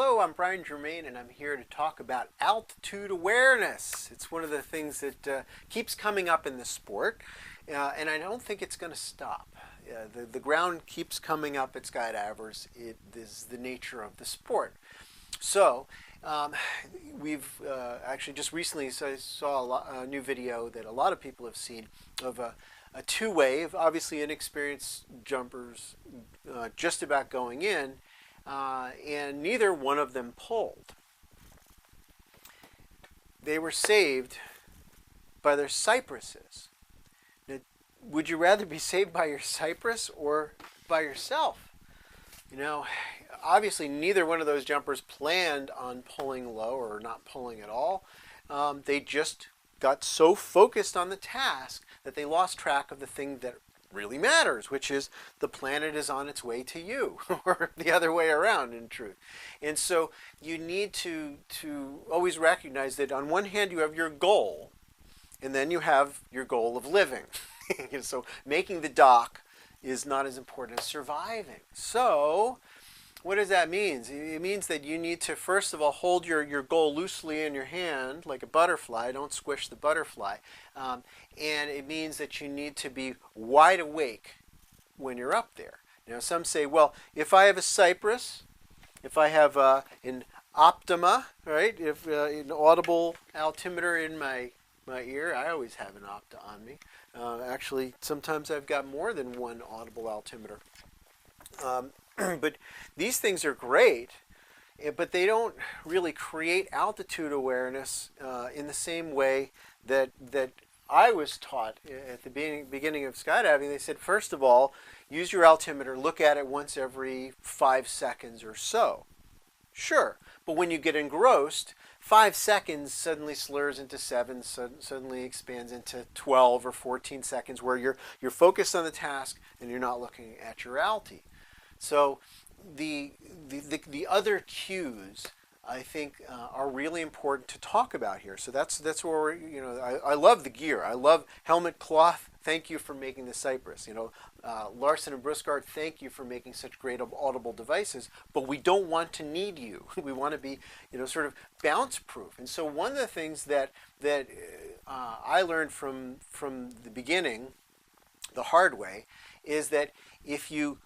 Hello, I'm Germain, and I'm here to talk about altitude awareness. It's one of the things that keeps coming up in the sport, and I don't think it's going to stop. The ground keeps coming up at skydivers. It is the nature of the sport. So, we've actually just recently saw a new video that a lot of people have seen of a two-way of obviously inexperienced jumpers just about going in, and neither one of them pulled. They were saved by their cypresses. Now, would you rather be saved by your cypress or by yourself? You know, obviously neither one of those jumpers planned on pulling low or not pulling at all. They just got so focused on the task that they lost track of the thing that really matters, which is the planet is on its way to you, or the other way around in truth. And so you need to always recognize that on one hand you have your goal, and then you have your goal of living. So making the dock is not as important as surviving. So what does that mean? It means that you need to, first of all, hold your goal loosely in your hand like a butterfly. Don't squish the butterfly. And it means that you need to be wide awake when you're up there. Now, some say, well, if I have a cypress, if I have an Optima, right, if an audible altimeter in my ear, I always have an Opta on me. Actually, sometimes I've got more than one audible altimeter. But these things are great, but they don't really create altitude awareness in the same way that I was taught at the beginning of skydiving. They said, first of all, use your altimeter, look at it once every 5 seconds or so. Sure, but when you get engrossed, 5 seconds suddenly slurs into 7, suddenly expands into 12 or 14 seconds, where you're focused on the task and you're not looking at your alti. So the other cues, I think, are really important to talk about here. So that's where I love the gear. I love helmet cloth. Thank you for making the cypress. Larson and Bruscart, thank you for making such great audible devices. But we don't want to need you. We want to be, sort of bounce proof. And so one of the things that I learned from the beginning, the hard way, is that if you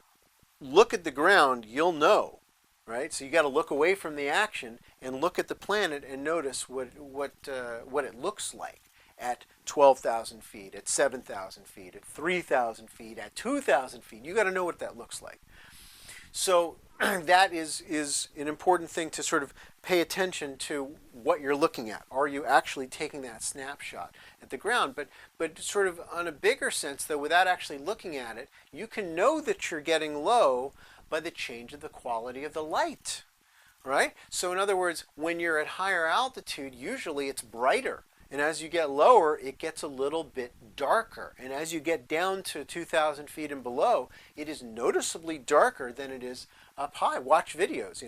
look at the ground, you'll know, right? So you got to look away from the action and look at the planet and notice what it looks like at 12,000 feet, at 7,000 feet, at 3,000 feet, at 2,000 feet. You got to know what that looks like. So that is an important thing to sort of pay attention to what you're looking at. Are you actually taking that snapshot at the ground? But sort of on a bigger sense, though, without actually looking at it, you can know that you're getting low by the change of the quality of the light, right? So in other words, when you're at higher altitude, usually it's brighter. And as you get lower, it gets a little bit darker. And as you get down to 2,000 feet and below, it is noticeably darker than it is up high. Watch videos,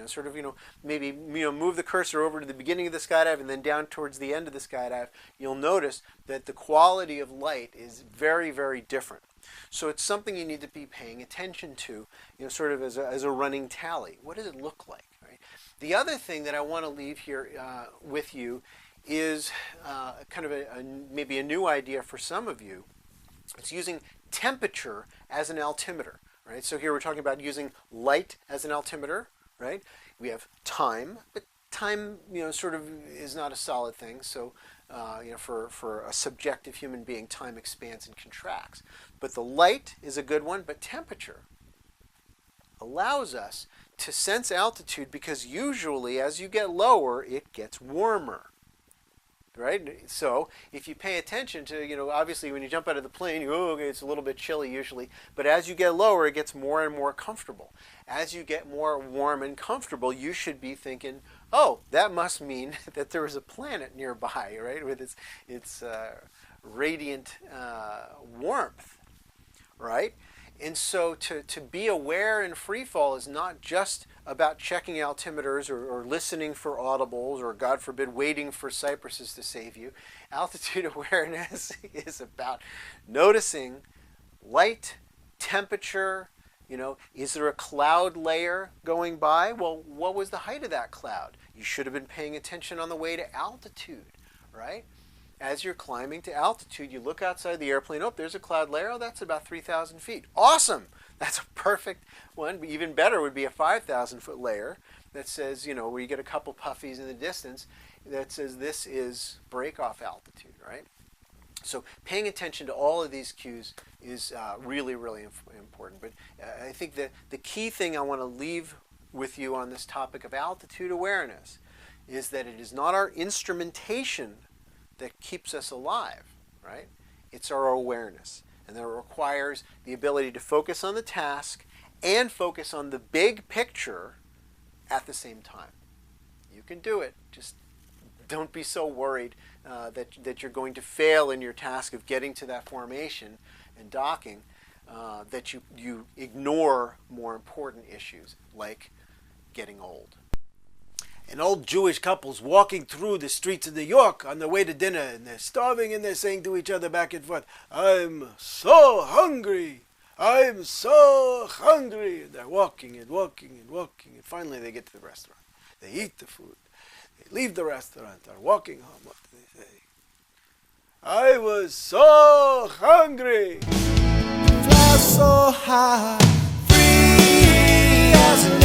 maybe move the cursor over to the beginning of the skydive and then down towards the end of the skydive. You'll notice that the quality of light is very, very different. So it's something you need to be paying attention to, sort of as a running tally. What does it look like, right? The other thing that I want to leave here with you is kind of maybe a new idea for some of you. It's using temperature as an altimeter, right? So here we're talking about using light as an altimeter, right? We have time, but time, sort of is not a solid thing. So, for a subjective human being, time expands and contracts. But the light is a good one, but temperature allows us to sense altitude, because usually as you get lower, it gets warmer. Right? So if you pay attention to, obviously when you jump out of the plane, okay, it's a little bit chilly usually. But as you get lower, it gets more and more comfortable. As you get more warm and comfortable, you should be thinking, oh, that must mean that there is a planet nearby, right? With its radiant warmth, right? And so to be aware in free fall is not just about checking altimeters or listening for audibles or, God forbid, waiting for cypresses to save you. Altitude awareness is about noticing light, temperature, You know, is there a cloud layer going by? Well, what was the height of that cloud? You should have been paying attention on the way to altitude, right? As you're climbing to altitude, you look outside the airplane. Oh, there's a cloud layer. Oh, that's about 3,000 feet. Awesome. That's a perfect one. But even better would be a 5,000-foot layer that says, you know, where you get a couple puffies in the distance that says this is break-off altitude, right? So paying attention to all of these cues is really, really important. But I think that the key thing I want to leave with you on this topic of altitude awareness is that it is not our instrumentation that keeps us alive, right? It's our awareness. And that requires the ability to focus on the task and focus on the big picture at the same time. You can do it. Just don't be so worried that you're going to fail in your task of getting to that formation and docking that you ignore more important issues like getting old. An old Jewish couple's walking through the streets of New York on their way to dinner, and they're starving, and they're saying to each other back and forth, "I'm so hungry! I'm so hungry!" And they're walking and walking and walking, and finally they get to the restaurant. They eat the food. They leave the restaurant, are walking home. What do they say? "I was so hungry!" Fly so high, free as an